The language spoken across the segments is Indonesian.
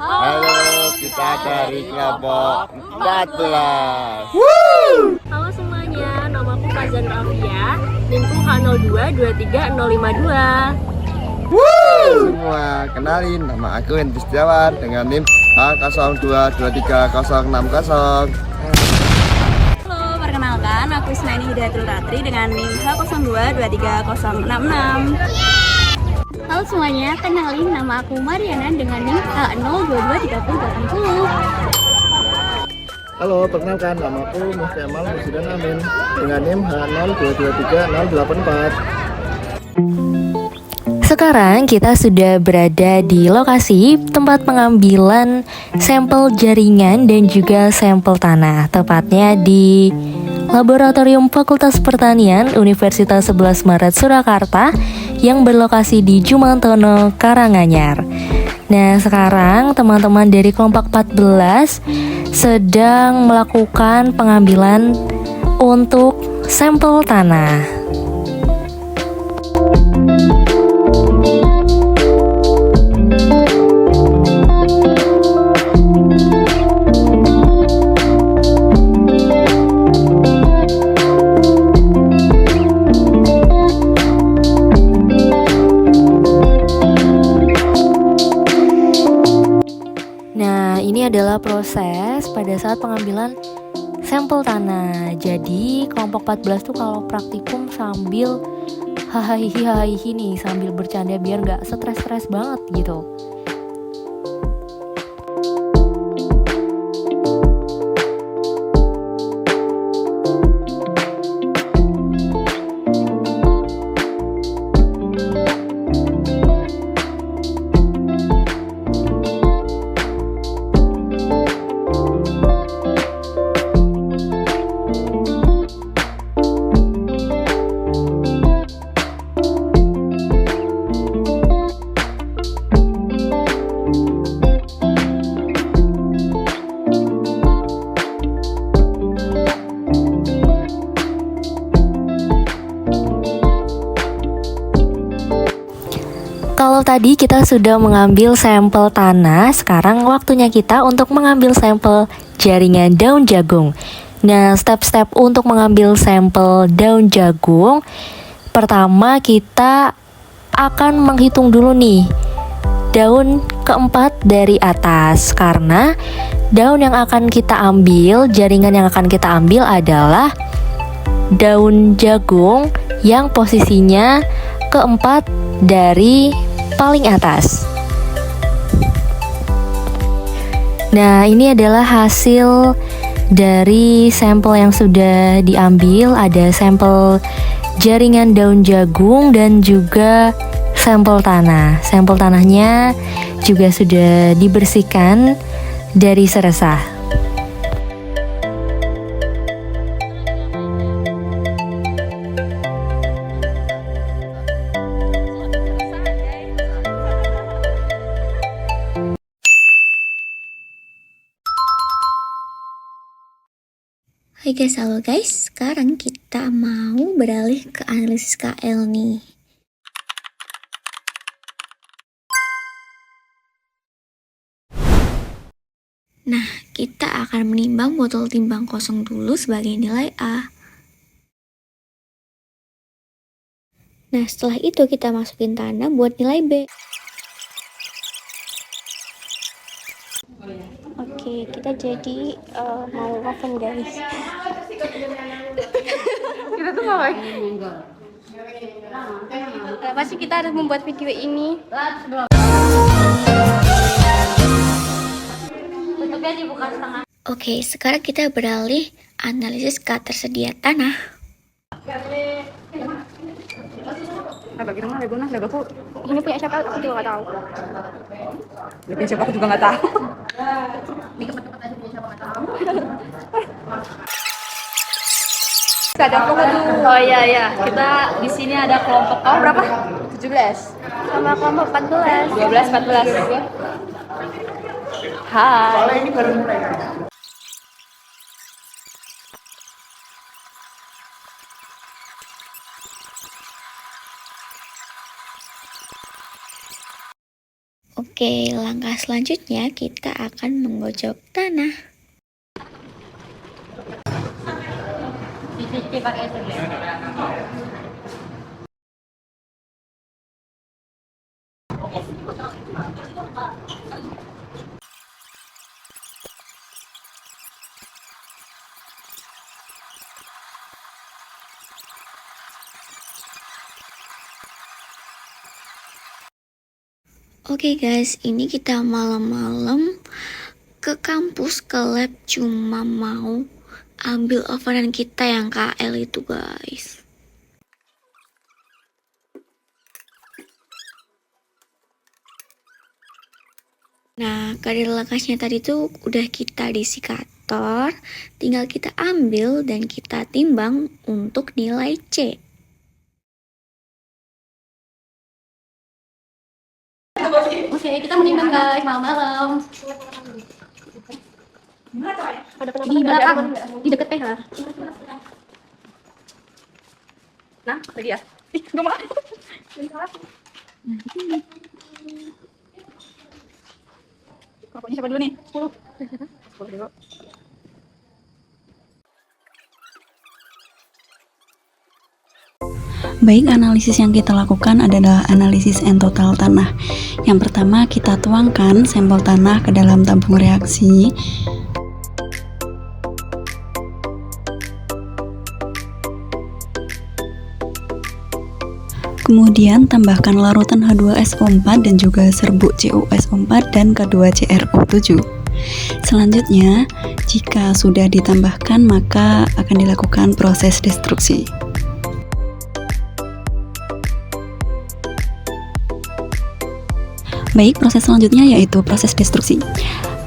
Halo, kita dari kelompok 14. Halo semuanya, nama aku Fazan Rafia, NIMku H02230252. Semua, kenalin nama aku Hendri Setiawan dengan NIM H02230660. Halo, perkenalkan aku Isnaini Hidayatul Ratri dengan NIM H02230666. Halo semuanya, kenalin nama aku Mariana dengan NIM H0223080. Halo, perkenalkan nama aku Muhammad Musyidan Amin dengan NIM H02236084. Sekarang kita sudah berada di lokasi tempat pengambilan sampel jaringan dan juga sampel tanah, tepatnya di Laboratorium Fakultas Pertanian Universitas 11 Maret Surakarta yang berlokasi di Jumantono, Karanganyar. Nah, sekarang teman-teman dari kelompok 14 sedang melakukan pengambilan untuk sampel tanah. Ini adalah proses pada saat pengambilan sampel tanah. Jadi kelompok 14 tuh kalau praktikum sambil hahaha nih, sambil bercanda biar nggak stres-stres banget gitu. Kalau tadi kita sudah mengambil sampel tanah, sekarang waktunya kita untuk mengambil sampel jaringan daun jagung. Nah, step-step untuk mengambil sampel daun jagung, pertama kita akan menghitung dulu nih daun keempat dari atas, karena daun yang akan kita ambil, jaringan yang akan kita ambil adalah daun jagung yang posisinya keempat dari paling atas. Nah, ini adalah hasil dari sampel yang sudah diambil. Ada sampel jaringan daun jagung dan juga sampel tanah. Sampel tanahnya juga sudah dibersihkan dari seresah. Hai guys, halo guys. Sekarang kita mau beralih ke analisis KL nih. Nah, kita akan menimbang botol timbang kosong dulu sebagai nilai A. Nah, setelah itu kita masukin tanah buat nilai B. Oke, kita jadi mau oven guys. Kita tuh ngapain? Kenapa sih kita harus membuat video ini? Tutupnya dibuka setengah. Oke, sekarang kita beralih analisis ketersediaan tanah. Ini punya siapa? Aku juga nggak tahu. Punya siapa aku juga nggak tahu. Di tempat-tempat aja punya siapa nggak tahu. Ada kelompok Oh iya, kita di sini ada kelompok kamu berapa? 17, Sama kelompok 14. 12, 14. Hai. Oke, Oke, langkah selanjutnya kita akan menggocok tanah. Oke guys, ini kita malam-malam ke kampus, ke lab, cuma mau ambil overland kita yang KL itu guys. Nah, kadar lekasnya tadi tuh udah kita di sikator, tinggal kita ambil dan kita timbang untuk nilai C. Oke, kita menimbang guys malam-malam. Di belakang, di dekat PH. Nah, lagi ya. Ih, gak mau. Pokoknya siapa dulu nih? 10 dulu. Baik, analisis yang kita lakukan adalah analisis N total tanah. Yang pertama, kita tuangkan sampel tanah ke dalam tabung reaksi. Kemudian tambahkan larutan H2SO4 dan juga serbuk CuSO4 dan K2CrO7. Selanjutnya, jika sudah ditambahkan maka akan dilakukan proses destruksi. Baik, proses selanjutnya yaitu proses destruksi.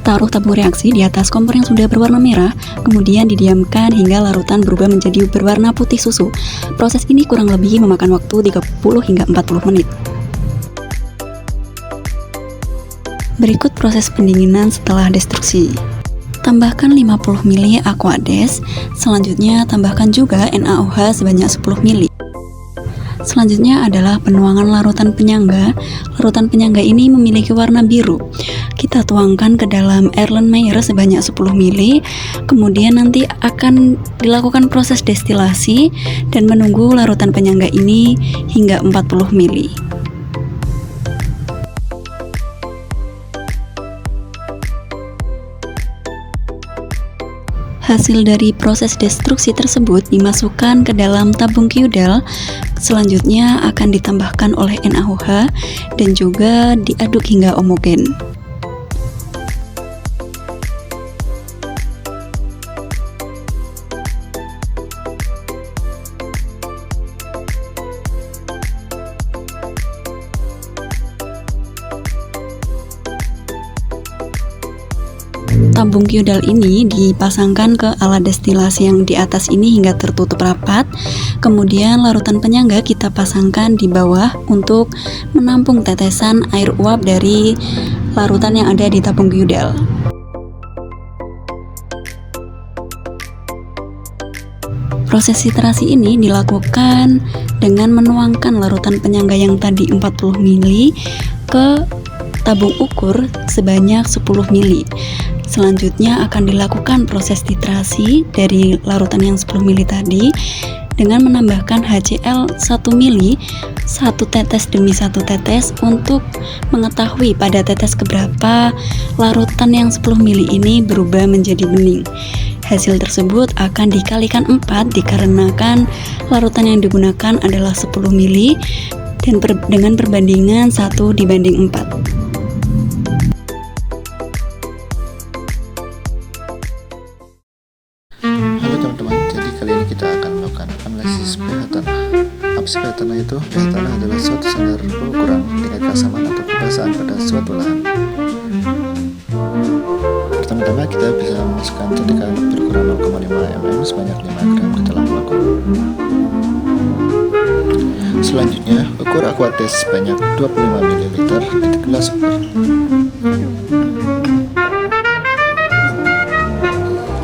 Taruh tabung reaksi di atas kompor yang sudah berwarna merah, kemudian didiamkan hingga larutan berubah menjadi berwarna putih susu. Proses ini kurang lebih memakan waktu 30 hingga 40 menit. Berikut proses pendinginan setelah destruksi. Tambahkan 50 ml Aquades, selanjutnya tambahkan juga NaOH sebanyak 10 ml. Selanjutnya adalah penuangan larutan penyangga. Larutan penyangga ini memiliki warna biru. Kita tuangkan ke dalam Erlenmeyer sebanyak 10 ml. Kemudian nanti akan dilakukan proses destilasi dan menunggu larutan penyangga ini hingga 40 ml. Hasil dari proses destruksi tersebut dimasukkan ke dalam tabung Q-Del. Selanjutnya akan ditambahkan oleh NaOH dan juga diaduk hingga homogen. Tabung Q-Del ini dipasangkan ke alat destilasi yang di atas ini hingga tertutup rapat. Kemudian larutan penyangga kita pasangkan di bawah untuk menampung tetesan air uap dari larutan yang ada di tabung Q-Del. Proses titrasi ini dilakukan dengan menuangkan larutan penyangga yang tadi 40 ml ke tabung ukur sebanyak 10 ml. Selanjutnya akan dilakukan proses titrasi dari larutan yang 10 ml tadi dengan menambahkan HCl 1 ml, 1 tetes demi 1 tetes untuk mengetahui pada tetes keberapa larutan yang 10 ml ini berubah menjadi bening. Hasil tersebut akan dikalikan 4 dikarenakan larutan yang digunakan adalah 10 ml dan dengan perbandingan 1:4. Halo teman-teman, jadi kali ini kita akan melakukan analisis pH tanah. Apa sih pH tanah itu? pH tanah adalah suatu standar pengukuran tingkat keasaman atau kebasaan pada suatu lahan. Pertama-tama kita bisa memasukkan cetakan berukuran 0,5 mm sebanyak 5 gram ke dalam flakon. Selanjutnya, ukur Aquades sebanyak 25 ml di gelas ukur.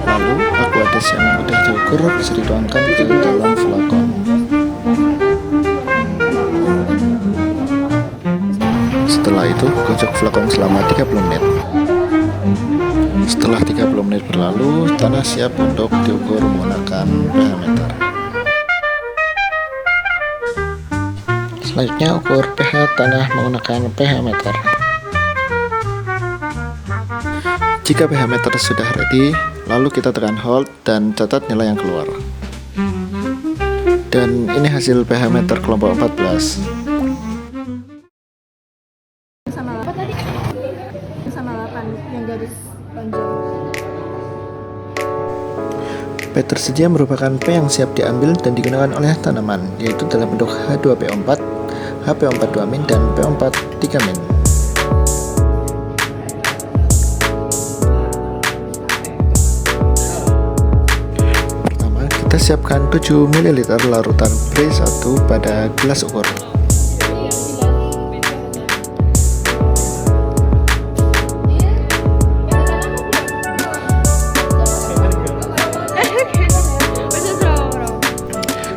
Lalu, Aquades yang mudah diukur bisa dituangkan ke dalam flakon. Setelah itu, gocok flakon flakon selama 30 menit. Setelah 30 menit berlalu, tanah siap untuk diukur menggunakan pH meter. Selanjutnya ukur pH tanah menggunakan pH meter. Jika pH meter sudah ready, lalu kita tekan hold dan catat nilai yang keluar. Dan ini hasil pH meter kelompok 14. Sama apa tadi? Sama 8 yang garis panjang. P tersedia merupakan P yang siap diambil dan digunakan oleh tanaman, yaitu dalam bentuk H2PO4, HPO42- dan PO43-. Pertama, kita siapkan 7 ml larutan Pre1 pada gelas ukur.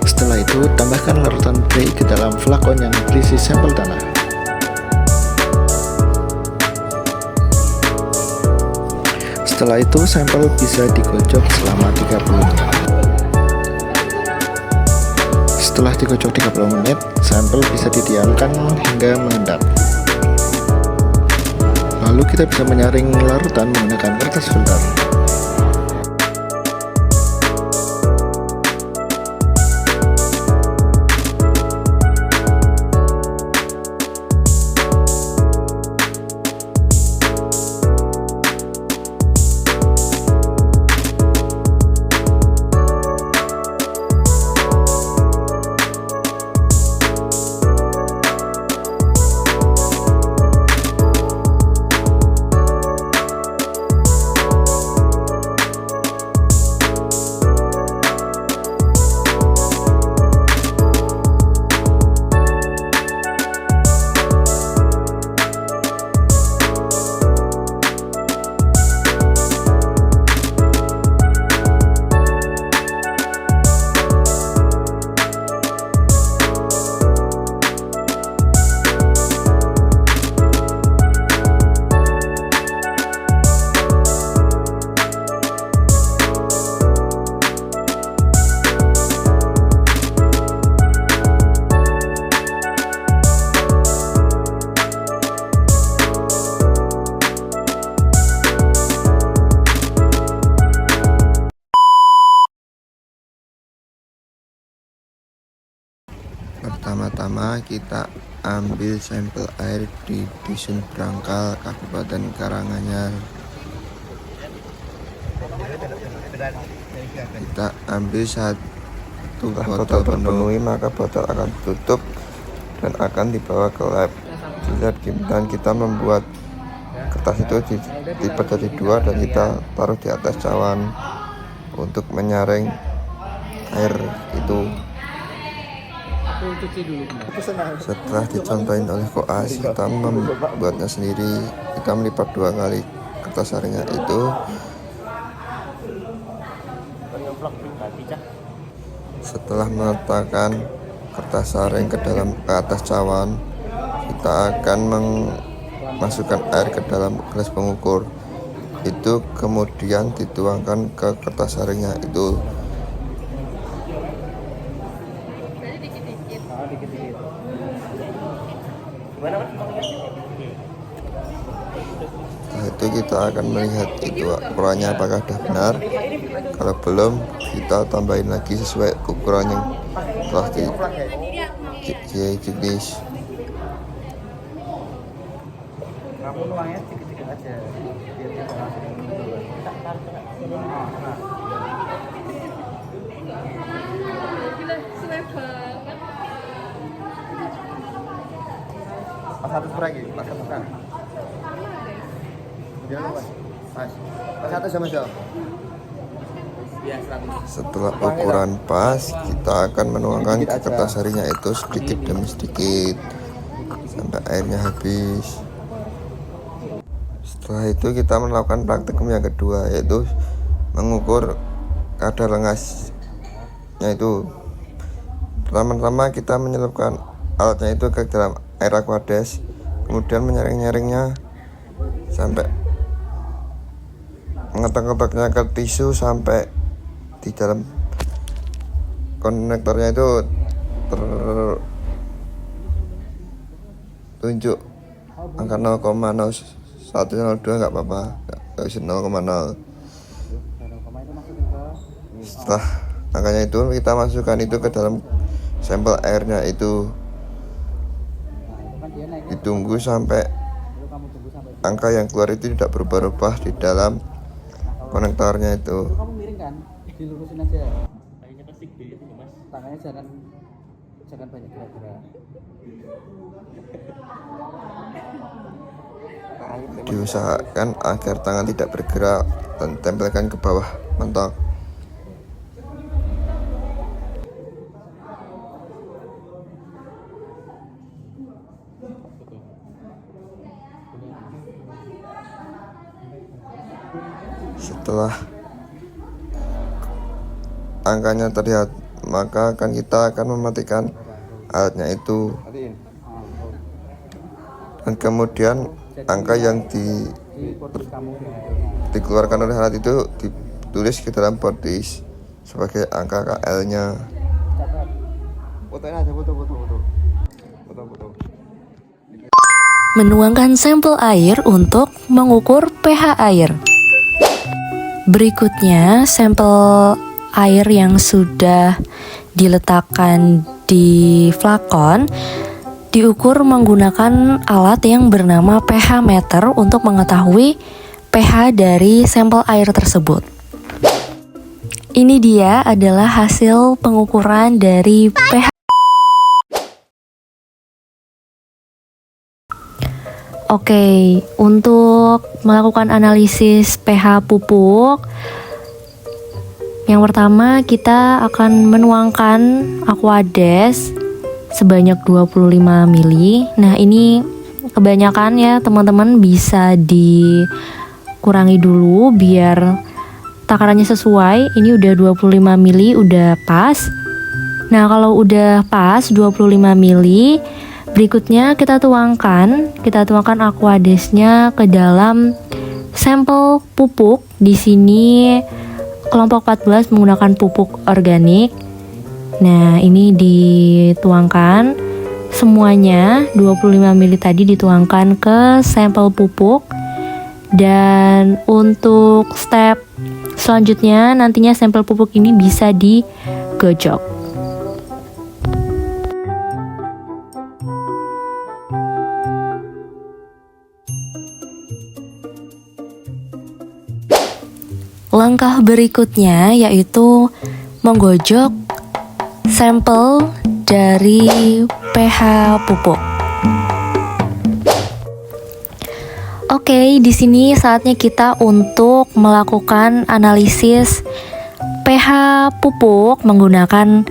Setelah itu, tambahkan larutan Pre ke dalam flakon yang berisi sampel tanah. Setelah itu, sampel bisa digocok selama 30 menit. Setelah digocok 30 menit, sampel bisa didiamkan hingga mengendap. Lalu kita bisa menyaring larutan menggunakan kertas filter. Pertama-tama kita ambil sampel air di Dusun Brangkal, Kabupaten Karanganyar. Kita ambil satu botol penuhi, maka botol akan tutup dan akan dibawa ke lab. Di lab dan kita membuat kertas itu dilipat jadi 2 dan kita taruh di atas cawan untuk menyaring air itu. Setelah dicontohin oleh koas, kita membuatnya sendiri. Kita melipat 2 kali kertas saringnya itu. Setelah meletakkan kertas saring ke atas cawan, kita akan memasukkan air ke dalam gelas pengukur. Itu kemudian dituangkan ke kertas saringnya itu. Setelah itu kita akan melihat itu ukurannya apakah sudah benar. Kalau belum, kita tambahin lagi sesuai ukuran yang telah ditulis. Setelah ukuran pas, kita akan menuangkan ke kertas saringnya itu sedikit demi sedikit sampai airnya habis. Setelah itu kita melakukan praktikum yang kedua, yaitu mengukur kadar lengasnya itu. Pertama-tama kita menyelupkan alatnya itu ke dalam air Aquades, kemudian menyaring-nyaringnya sampai ngetok-ngetoknya ke tisu sampai di dalam konektornya itu tunjuk angka 0,0102 nggak apa-apa, nggak bisa 0,0. Setelah angkanya itu kita masukkan itu ke dalam sampel airnya itu, ditunggu sampai angka yang keluar itu tidak berubah-ubah di dalam konektornya itu. Kamu miring kan? Dilurusin aja. Tangannya pasti gede itu Mas. Tangannya jangan banyak gerak-gerak. Diusahakan agar tangan tidak bergerak dan tempelkan ke bawah mentok. Setelah angkanya terlihat, maka kita akan mematikan alatnya itu, dan kemudian angka yang dikeluarkan oleh alat itu ditulis ke dalam board disk sebagai angka KL-nya. Menuangkan sampel air untuk mengukur pH air. Berikutnya, sampel air yang sudah diletakkan di flakon diukur menggunakan alat yang bernama pH meter untuk mengetahui pH dari sampel air tersebut. Ini dia adalah hasil pengukuran dari pH. Oke, untuk melakukan analisis pH pupuk, yang pertama kita akan menuangkan Aquades sebanyak 25 ml. Nah, ini kebanyakan ya teman-teman, bisa dikurangi dulu biar takarannya sesuai. Ini udah 25 ml, udah pas. Nah, kalau udah pas 25 ml, berikutnya kita tuangkan Aquadesnya ke dalam sampel pupuk. Di sini kelompok 14 menggunakan pupuk organik. Nah, ini dituangkan semuanya, 25 ml tadi dituangkan ke sampel pupuk. Dan untuk step selanjutnya, nantinya sampel pupuk ini bisa digojok. Langkah berikutnya yaitu menggojok sampel dari pH pupuk. Oke, di sini saatnya kita untuk melakukan analisis pH pupuk menggunakan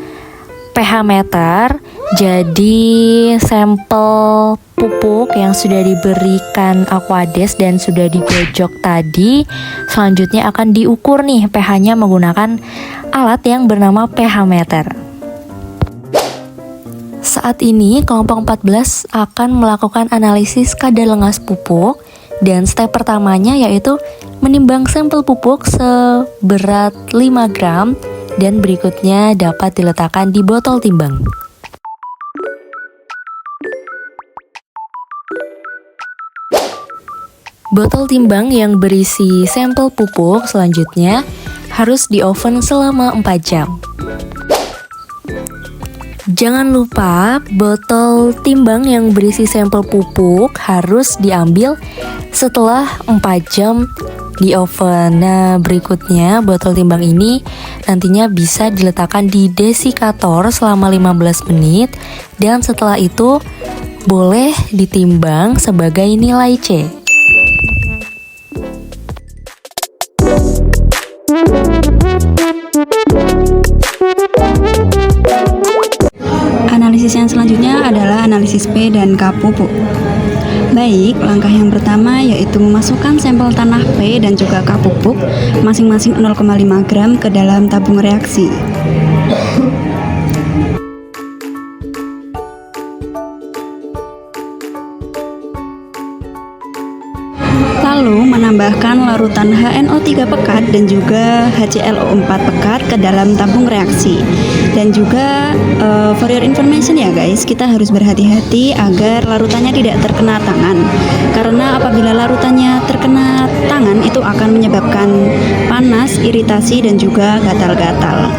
pH meter. Jadi sampel pupuk yang sudah diberikan Aquades dan sudah digojok tadi selanjutnya akan diukur nih pH-nya menggunakan alat yang bernama pH meter. Saat ini kelompok 14 akan melakukan analisis kadar lengas pupuk, dan step pertamanya yaitu menimbang sampel pupuk seberat 5 gram dan berikutnya dapat diletakkan di botol timbang. Botol timbang yang berisi sampel pupuk selanjutnya harus di oven selama 4 jam. Jangan lupa botol timbang yang berisi sampel pupuk harus diambil setelah 4 jam di oven. Nah, berikutnya botol timbang ini nantinya bisa diletakkan di desikator selama 15 menit dan setelah itu boleh ditimbang sebagai nilai C. Analisis yang selanjutnya adalah analisis P dan K pupuk. Baik, langkah yang pertama yaitu memasukkan sampel tanah P dan juga K pupuk masing-masing 0,5 gram ke dalam tabung reaksi. menambahkan larutan HNO3 pekat dan juga HClO4 pekat ke dalam tabung reaksi. Dan juga for your information ya guys, kita harus berhati-hati agar larutannya tidak terkena tangan. Karena apabila larutannya terkena tangan itu akan menyebabkan panas, iritasi dan juga gatal-gatal.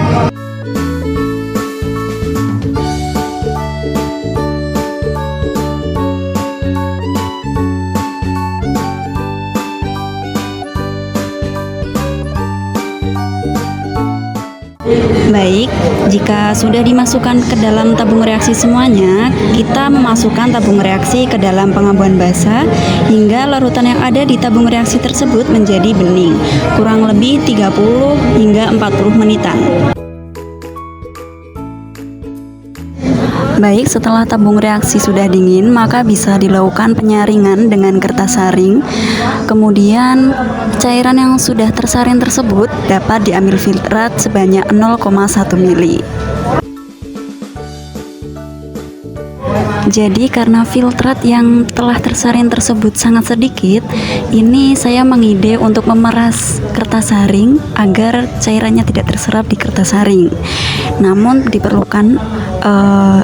Baik, jika sudah dimasukkan ke dalam tabung reaksi semuanya, kita memasukkan tabung reaksi ke dalam pengabuan basah hingga larutan yang ada di tabung reaksi tersebut menjadi bening, kurang lebih 30 hingga 40 menitan. Baik, setelah tabung reaksi sudah dingin, maka bisa dilakukan penyaringan dengan kertas saring. Kemudian, cairan yang sudah tersaring tersebut dapat diambil filtrat sebanyak 0,1 ml. Jadi karena filtrat yang telah tersaring tersebut sangat sedikit, ini saya mengide untuk memeras kertas saring agar cairannya tidak terserap di kertas saring. Namun diperlukan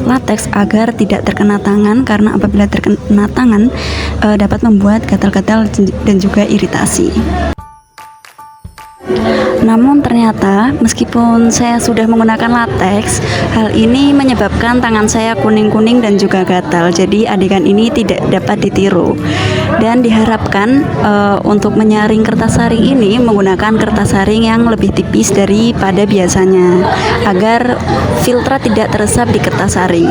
latex agar tidak terkena tangan, karena apabila terkena tangan dapat membuat gatal-gatal dan juga iritasi. Namun ternyata meskipun saya sudah menggunakan latex, hal ini menyebabkan tangan saya kuning-kuning dan juga gatal. Jadi adegan ini tidak dapat ditiru. Dan diharapkan untuk menyaring kertas saring ini menggunakan kertas saring yang lebih tipis daripada biasanya, agar filtrat tidak teresap di kertas saring.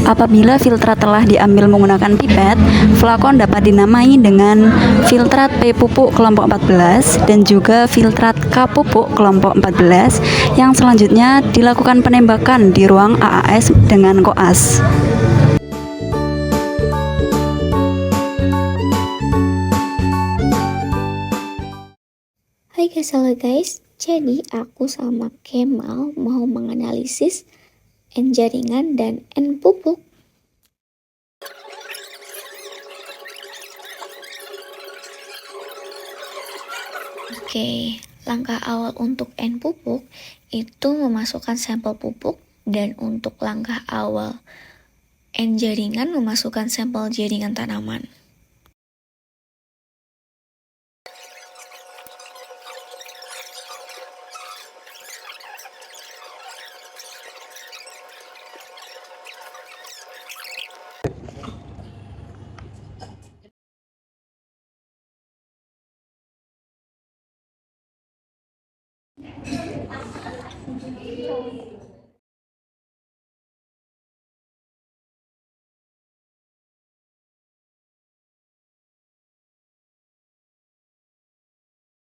Apabila filtrat telah diambil menggunakan pipet, flakon dapat dinamai dengan filtrat P pupuk kelompok 14 dan juga filtrat K pupuk kelompok 14 yang selanjutnya dilakukan penembakan di ruang AAS dengan koas. Hai guys, halo guys. Jadi aku sama Kemal mau menganalisis N jaringan dan N pupuk. Oke, langkah awal untuk N pupuk itu memasukkan sampel pupuk, dan untuk langkah awal N jaringan memasukkan sampel jaringan tanaman.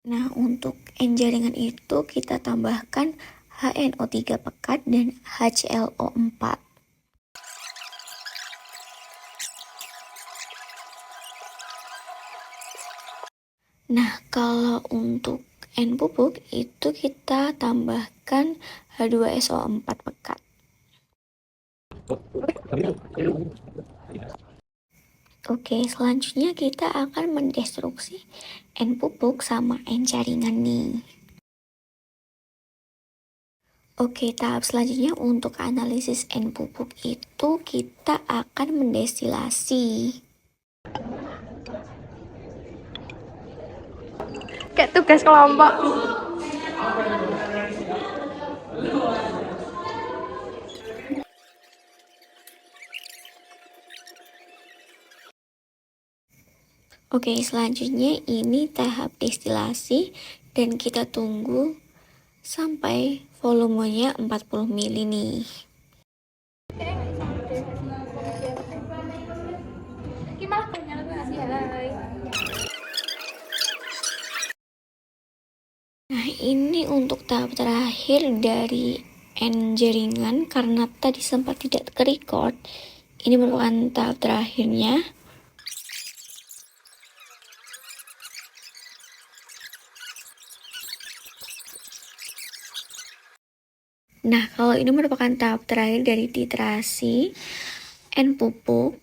Nah, untuk N jaringan itu kita tambahkan HNO3 pekat dan HClO4. Nah, kalau untuk N pupuk itu kita tambahkan H2SO4 pekat. Oke, selanjutnya kita akan mendestruksi N pupuk sama N jaringan nih. Oke, tahap selanjutnya untuk analisis N pupuk itu kita akan mendestilasi. Kayak tugas kelompok. Oke, selanjutnya ini tahap destilasi dan kita tunggu sampai volumenya 40 ml nih. Nah, ini untuk tahap terakhir dari N jaringan, karena tadi sempat tidak ke-record. Ini merupakan tahap terakhirnya. Nah, kalau ini merupakan tahap terakhir dari titrasi, and pupuk